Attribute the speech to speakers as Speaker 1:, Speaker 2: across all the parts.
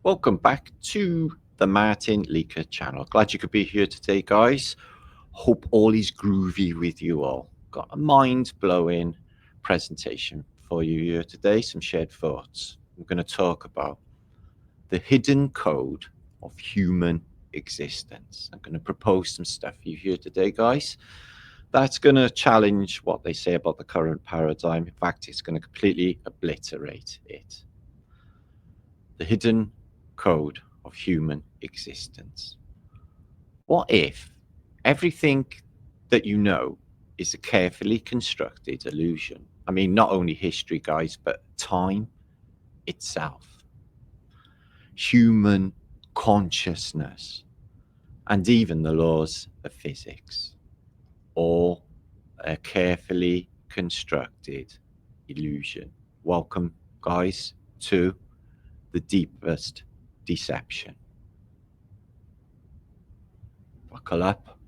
Speaker 1: Welcome back to the Martin Leaker channel. Glad you could be here today, guys. Hope all is groovy with you all. Got a mind-blowing presentation for you here today, some shared thoughts. I'm going to talk about the hidden code of human existence. I'm going to propose some stuff for you here today, guys. That's going to challenge what they say about the current paradigm. In fact, it's going to completely obliterate it. The hidden code of human existence. What if everything that you know is a carefully constructed illusion? I mean, not only history, guys, but time itself, human consciousness, and even the laws of physics, all a carefully constructed illusion. Welcome, guys, to the deepest deception. Buckle up.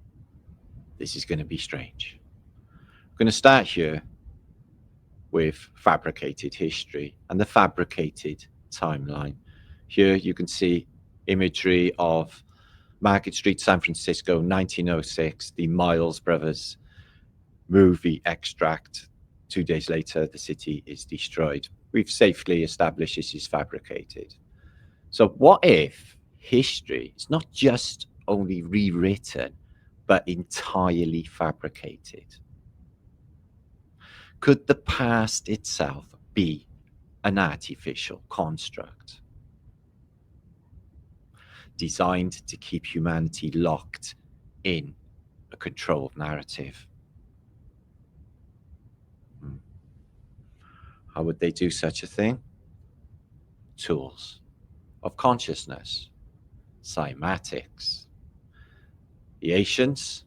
Speaker 1: This is going to be strange. I'm going to start here with fabricated history and the fabricated timeline. Here you can see imagery of Market Street, San Francisco, 1906, the Miles Brothers movie extract. 2 days later, the city is destroyed. We've safely established this is fabricated. So what if history is not just only rewritten, but entirely fabricated? Could the past itself be an artificial construct designed to keep humanity locked in a controlled narrative? How would they do such a thing? Tools of consciousness, cymatics. The ancients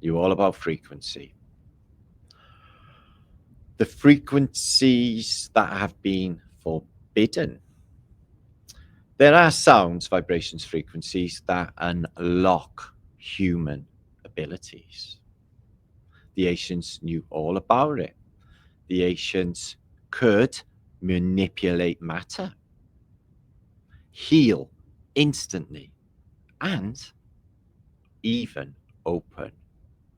Speaker 1: knew all about frequency. The frequencies that have been forbidden. There are sounds, vibrations, frequencies that unlock human abilities. The ancients knew all about it. The ancients could manipulate matter, heal instantly, and even open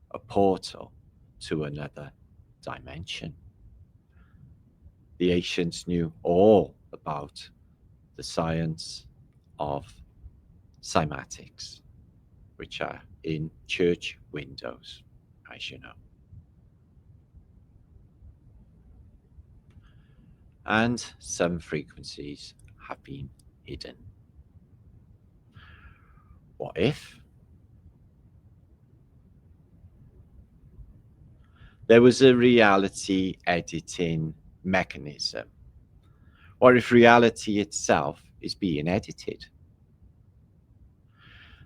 Speaker 1: a portal to another dimension. The ancients knew all about the science of cymatics, which are in church windows, as you know. And some frequencies have been hidden. What if there was a reality editing mechanism? Or if reality itself is being edited?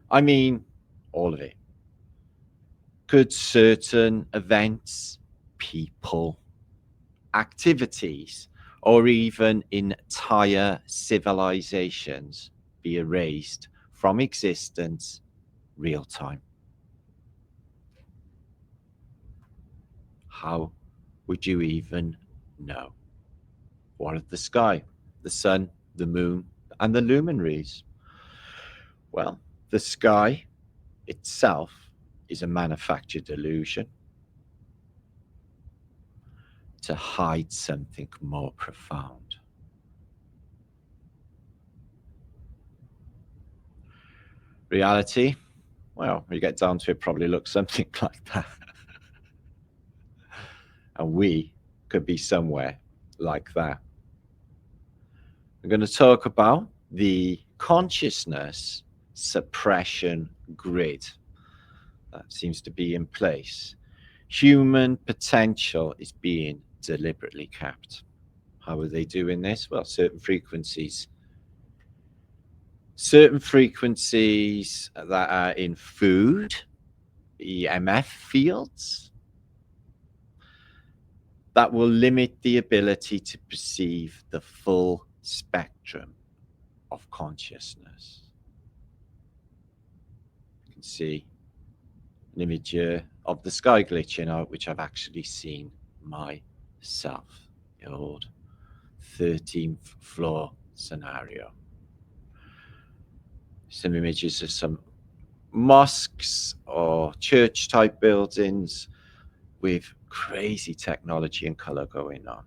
Speaker 1: I mean, all of it. Could certain events, people, activities, or even entire civilizations be erased from existence real time? How would you even know? What of the sky, the sun, the moon, and the luminaries? Well, the sky itself is a manufactured illusion to hide something more profound. Reality, well, when you get down to it, probably looks something like that. And we could be somewhere like that. I'm going to talk about the consciousness suppression grid that seems to be in place. Human potential is being deliberately capped. How are they doing this? Well, certain frequencies that are in food, EMF fields, that will limit the ability to perceive the full spectrum of consciousness. You can see an image here of the sky glitching out, which I've actually seen myself. The old 13th floor scenario. some images of some mosques or church type buildings with crazy technology and color going on.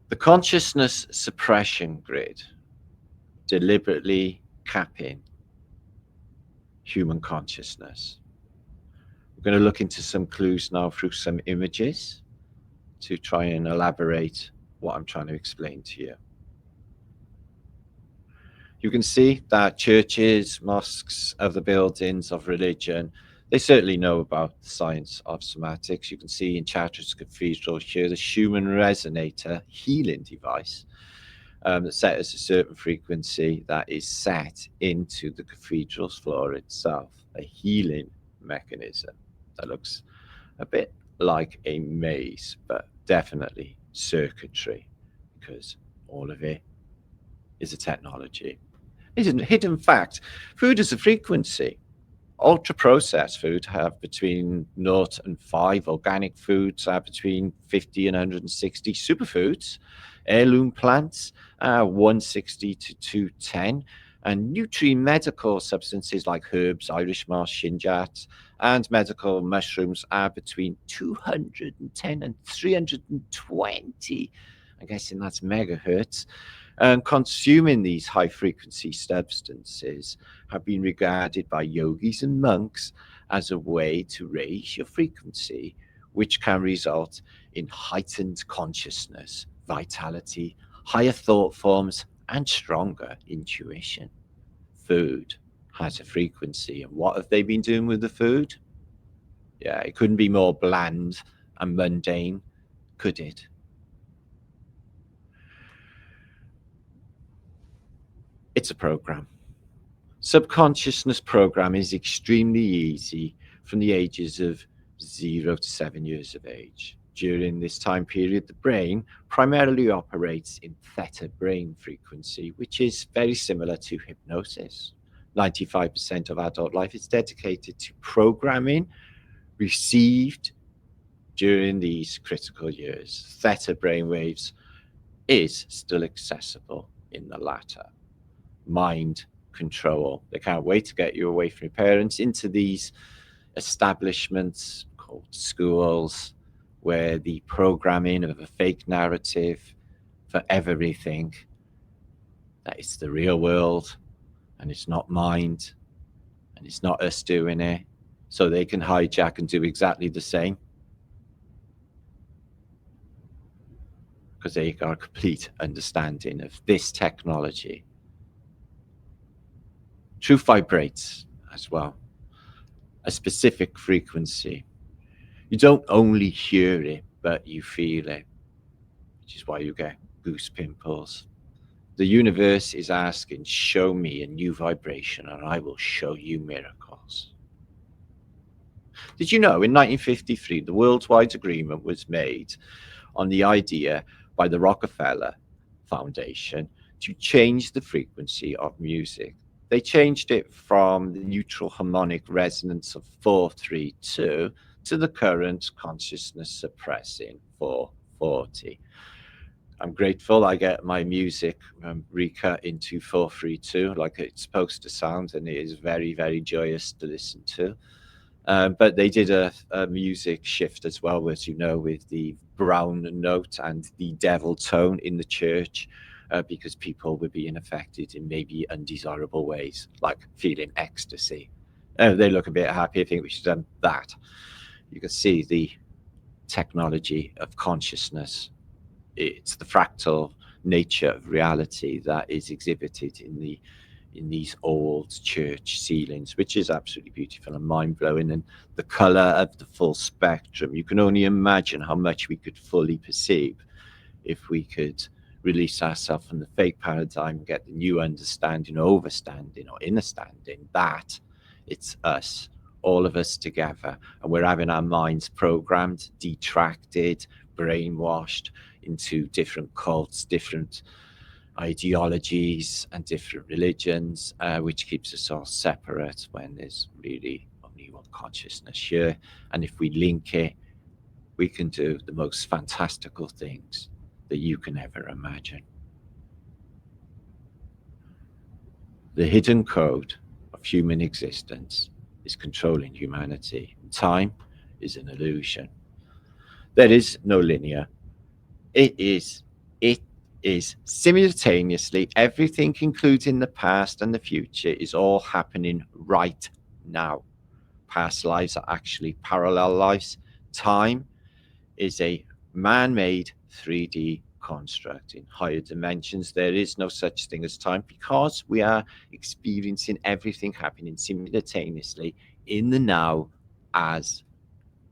Speaker 1: The consciousness suppression grid, deliberately capping human consciousness. We're going to look into some clues now through some images to try and elaborate what I'm trying to explain to you. You can see that churches, mosques, other buildings of religion, they certainly know about the science of cymatics. You can see in Chartres Cathedral here the Schumann resonator healing device that set as a certain frequency that is set into the cathedral's floor itself, a healing mechanism that looks a bit like a maze, but definitely circuitry, because all of it is a technology. It's a hidden fact. Food is a frequency. Ultra-processed food have between 0 and 5. Organic foods are between 50 and 160. Superfoods, heirloom plants, 160 to 210. And nutri-medical substances like herbs, Irish moss, shinjat, and medical mushrooms are between 210 and 320. I'm guessing that's megahertz. And consuming these high-frequency substances have been regarded by yogis and monks as a way to raise your frequency, which can result in heightened consciousness, vitality, higher thought forms, and stronger intuition. Food has a frequency, and what have they been doing with the food? Yeah, it couldn't be more bland and mundane, could it? It's a program. Subconsciousness program is extremely easy from the ages of 0 to 7 years of age. During this time period, the brain primarily operates in theta brain frequency, which is very similar to hypnosis. 95% of adult life is dedicated to programming received during these critical years. Theta brain waves is still accessible in the latter. Mind control. They can't wait to get you away from your parents into these establishments called schools, where the programming of a fake narrative for everything, that it's the real world and it's not mind and it's not us doing it, so they can hijack and do exactly the same, because they got a complete understanding of this technology. Truth vibrates as well, a specific frequency. You don't only hear it, but you feel it, which is why you get goose pimples. The universe is asking, show me a new vibration and I will show you miracles. Did you know in 1953, the worldwide agreement was made on the idea by the Rockefeller Foundation to change the frequency of music. They changed it from the neutral harmonic resonance of 432 to the current consciousness suppressing 440. I'm grateful I get my music recut into 432 like it's supposed to sound, and it is very, very joyous to listen to. But they did a music shift as well, as you know, with the brown note and the devil tone in the church, because people were being affected in maybe undesirable ways, like feeling ecstasy. They look a bit happy. I think we should have done that. You can see the technology of consciousness. It's the fractal nature of reality that is exhibited in these old church ceilings, which is absolutely beautiful and mind-blowing. And the color of the full spectrum, you can only imagine how much we could fully perceive if we could release ourselves from the fake paradigm and get the new understanding, overstanding, or innerstanding that it's us, all of us together, and we're having our minds programmed, detracted, brainwashed into different cults, different ideologies and different religions, which keeps us all separate when there's really only one consciousness here. And if we link it, we can do the most fantastical things that you can ever imagine. The hidden code of human existence is controlling humanity. Time is an illusion. There is no linear. It is simultaneously everything, including the past and the future, is all happening right now. Past lives are actually parallel lives. Time is a man-made 3D construct. In higher dimensions, there is no such thing as time because we are experiencing everything happening simultaneously in the now as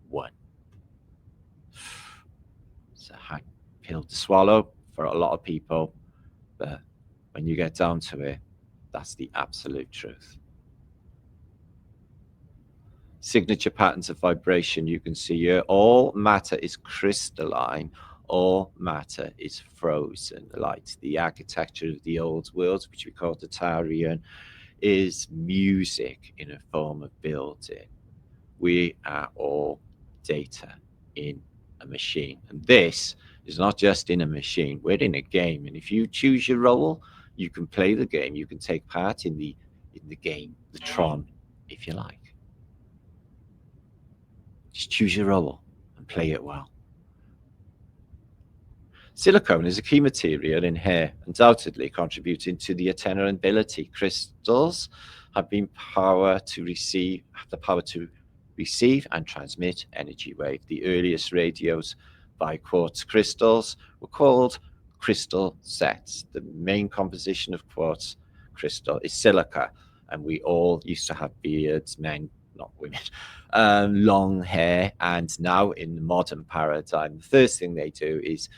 Speaker 1: one. It's a hard pill to swallow for a lot of people, but when you get down to it, that's the absolute truth. Signature patterns of vibration you can see here. All matter is crystalline, all matter is frozen light. The architecture of the old world, which we call Tartarian, is music in a form of building. We are all data in a machine. And this is not just in a machine, we're in a game. And if you choose your role, you can play the game, you can take part in the game, the Tron, if you like. Just choose your role and play it well. Silicone is a key material in hair, undoubtedly contributing to the attenuability. Crystals have the power to receive and transmit energy wave. The earliest radios by quartz crystals were called crystal sets. The main composition of quartz crystal is silica, and we all used to have beards, men, not women, long hair. And now in the modern paradigm, the first thing they do is,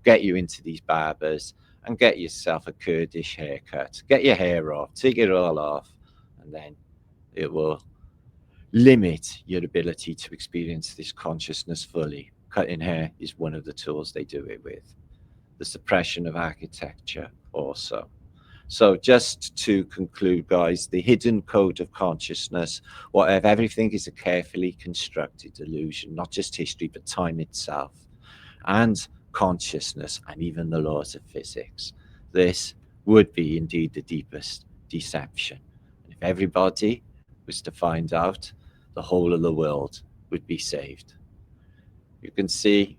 Speaker 1: get you into these barbers and get yourself a Kurdish haircut, get your hair off, take it all off, and then it will limit your ability to experience this consciousness fully. Cutting hair is one of the tools they do it with. The suppression of architecture also. So just to conclude, guys, the hidden code of consciousness, whatever, everything is a carefully constructed illusion, not just history, but time itself, and consciousness, and even the laws of physics. This would be indeed the deepest deception. If everybody was to find out, the whole of the world would be saved. You can see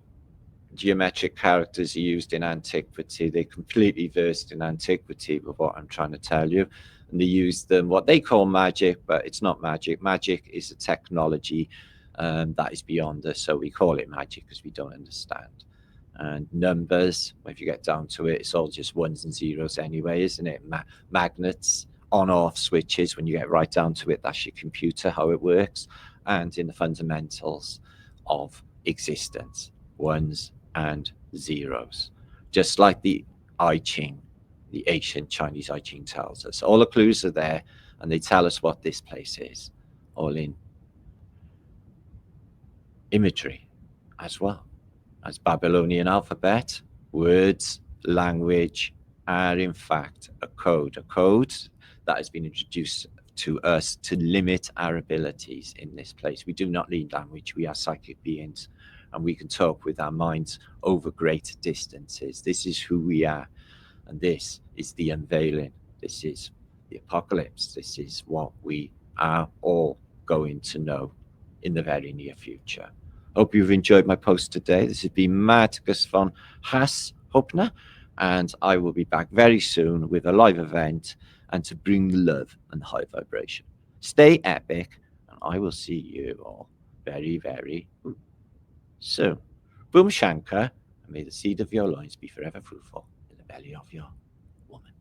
Speaker 1: geometric characters are used in antiquity. They're completely versed in antiquity with what I'm trying to tell you. And they use them, what they call magic, but it's not magic. Magic is a technology that is beyond us. So we call it magic because we don't understand. And numbers, if you get down to it, it's all just ones and zeros anyway, isn't it? Magnets, on-off switches, when you get right down to it, that's your computer, how it works. And in the fundamentals of existence, ones and zeros, just like the I Ching, the ancient Chinese I Ching tells us. All the clues are there, and they tell us what this place is, all in imagery as well as Babylonian alphabet. Words, language are in fact a code that has been introduced to us to limit our abilities in this place. We do not need language. We are psychic beings, and we can talk with our minds over great distances. This is who we are, and this is the unveiling. This is the apocalypse. This is what we are all going to know in the very near future. Hope you've enjoyed my post today. This has been Marcus von Haas-Hopner, and I will be back very soon with a live event and to bring love and high vibration. Stay epic, and I will see you all very, very soon. Boom Shankar, and may the seed of your loins be forever fruitful in the belly of your woman.